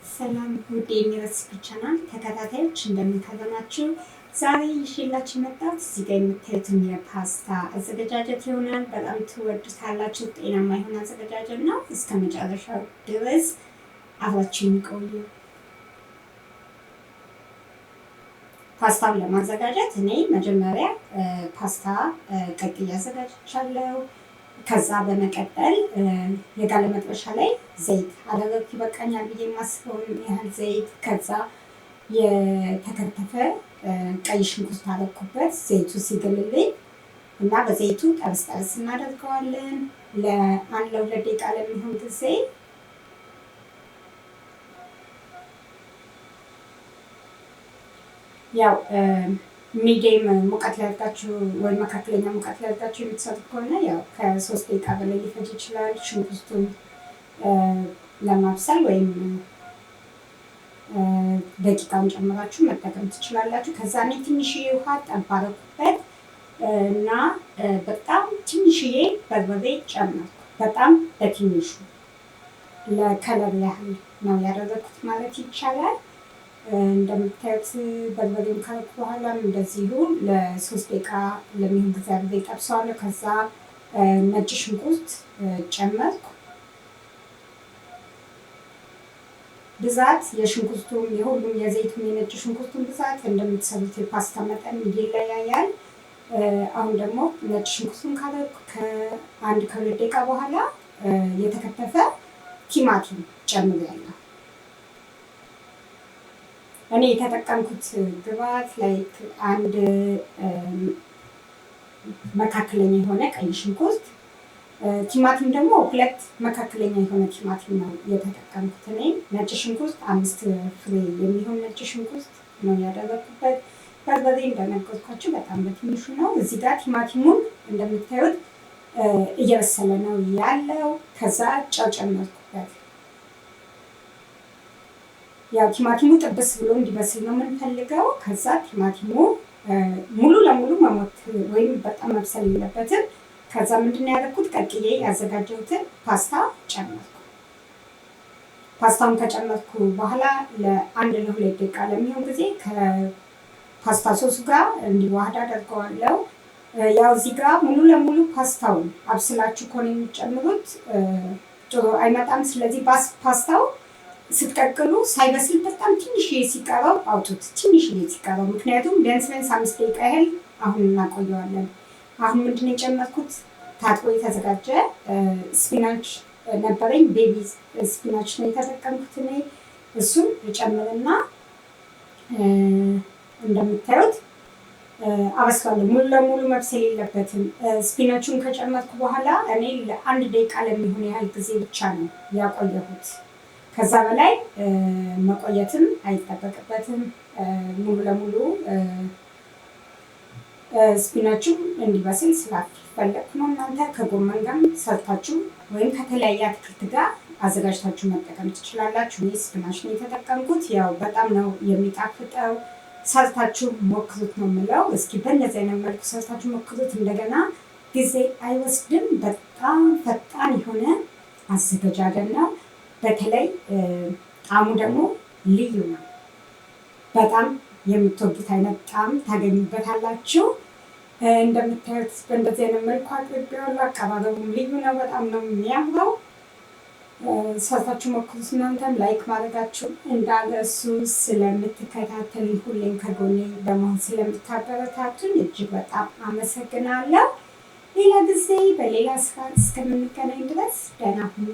ሰላም ውድ የሚረሲፒ ቻናል ተከታታዮች እንደምን ከረማችሁ? ዛሬ ይዤላችሁ የመጣሁት እዚህ ጋር የምታዩትን የፓስታ አዘገጃጀት ይሆናል። በጣም ትወዱታላችሁ። ጤናማ የሆነ አዘገጃጀት ነው። እስከ መጨረሻው ድረስ አብራችሁን ቆዩ። ፓስታውን ለማዘጋጀት እኔ መጀመሪያ ፓስታ ቀቅዬ አዘጋጅቻለሁ። ከዛ በመቀጠል የጋለ መጥበሻ ላይ ዘይት አደረግኩ። ይበቃኛል ብዬ የማስበውን ያህል ዘይት። ከዛ የተከተፈ ቀይ ሽንኩርት አደረኩበት። ዘይቱ ሲግልልኝ እና በዘይቱ ጠብስ ጠብስ እናደርገዋለን ለ2 ደቂቃ ለሚሆን ጊዜ። ያው ሚዲየም ሙቀት ላይ አድርጋችሁ ወይ መካከለኛ ሙቀት ላይ አድርጋችሁ የምትሰሩት ከሆነ ያው ከ3 ደቂቃ በላይ ሊፈጅ ይችላል ሽንኩርቱን ለማብሰል፣ ወይም ደቂቃውን ጨምራችሁ መጠቀም ትችላላችሁ። ከዛ እኔ ትንሽዬ ውሃ ጠብ አደረኩበት እና በጣም ትንሽዬ በርበሬ ጨመርኩ። በጣም በትንሹ ለከለር ያህል ነው ያደረኩት ማለት ይቻላል። እንደምታዩት በርበሬውን ካረኩ በኋላም እንደዚሁ ለ3 ደቂቃ ለሚሆን ጊዜ አድርጌ ጠብሰዋለሁ። ከዛ ነጭ ሽንኩርት ጨመርኩ። ብዛት የሽንኩርቱም የሁሉም የዘይቱም የነጭ ሽንኩርቱን ብዛት እንደምትሰሩት የፓስታ መጠን ይለያያል። አሁን ደግሞ ነጭ ሽንኩርቱን ካረኩ ከ2 ደቂቃ በኋላ የተከተፈ ቲማቲም ጨምሬያለሁ። እኔ የተጠቀምኩት ግብአት ላይክ አንድ መካከለኛ የሆነ ቀይ ሽንኩርት፣ ቲማቲም ደግሞ 2 መካከለኛ የሆነ ቲማቲም ነው የተጠቀምኩት። እኔ ነጭ ሽንኩርት 5 ፍሬ የሚሆን ነጭ ሽንኩርት ነው ያደረኩበት። በርበሬ እንደነገርኳችሁ በጣም በትንሹ ነው። እዚህ ጋር ቲማቲሙን እንደምታዩት እየበሰለ ነው ያለው። ከዛ ጨው ጨመርኩበት። ያው ቲማቲሙ ጥብስ ብሎ እንዲበስል ነው የምንፈልገው። ከዛ ቲማቲሙ ሙሉ ለሙሉ መሞት ወይም በጣም መብሰል የለበትም። ከዛ ምንድነው ያደረኩት? ቀቅዬ ያዘጋጀሁትን ፓስታ ጨመርኩ። ፓስታውን ከጨመርኩ በኋላ ለ2 ደቂቃ ለሚሆን ጊዜ ከፓስታ ሶሱ ጋር እንዲዋሃድ አደርገዋለሁ። ያው እዚህ ጋር ሙሉ ለሙሉ ፓስታውን አብስላችሁ ከሆነ የሚጨምሩት ጥሩ አይመጣም። ስለዚህ ፓስታው ስትቀቅሉ ሳይበስል በጣም ትንሽዬ ሲቀረው አውጡት። ትንሽዬ ሲቀረው፣ ምክንያቱም ቢያንስ 5 ደቂቃ ያህል አሁን እናቆየዋለን። አሁን ምንድን የጨመርኩት? ታጥቦ የተዘጋጀ ስፒናች ነበረኝ። ቤቢ ስፒናች ነው የተጠቀምኩት እኔ። እሱን እጨምርና እንደምታዩት አበስላለሁ። ሙሉ ለሙሉ መብሰል የለበትም። ስፒናቹን ከጨመርኩ በኋላ እኔ ለ1 ደቂቃ ለሚሆን ያህል ጊዜ ብቻ ነው ያቆየሁት። ከዛ በላይ መቆየትም አይጠበቅበትም። ሙሉ ለሙሉ ስፒናቹም እንዲበስል ስላልፈለግኩ ነው። እናንተ ከጎመን ጋር ሰርታችሁ ወይም ከተለያየ አትክልት ጋር አዘጋጅታችሁ መጠቀም ትችላላችሁ። እኔ ስፒናች ነው የተጠቀምኩት። ያው በጣም ነው የሚጣፍጠው። ሰርታችሁ ሞክሩት ነው የምለው። እስኪ በእነዚህ አይነት መልኩ ሰርታችሁ ሞክሩት። እንደገና ጊዜ አይወስድም። በጣም ፈጣን የሆነ አዘገጃጀት ነው። በተለይ ጣዕሙ ደግሞ ልዩ ነው። በጣም የምትወዱት አይነት ጣዕም ታገኙበታላችሁ። እንደምታዩት በእንደዚህ አይነት መልኩ አቅርቤዋለሁ። አቀራረቡም ልዩ ነው። በጣም ነው የሚያምረው። ሰርታችሁ ሞክሩት። እናንተም ላይክ ማድረጋችሁ እንዳትረሱ። ስለምትከታተሉኝ ሁሌም ከጎኔ በመሆን ስለምታበረታቱኝ እጅግ በጣም አመሰግናለሁ። ሌላ ጊዜ በሌላ ስራ እስከምንገናኝ ድረስ ደህና ሁኑ።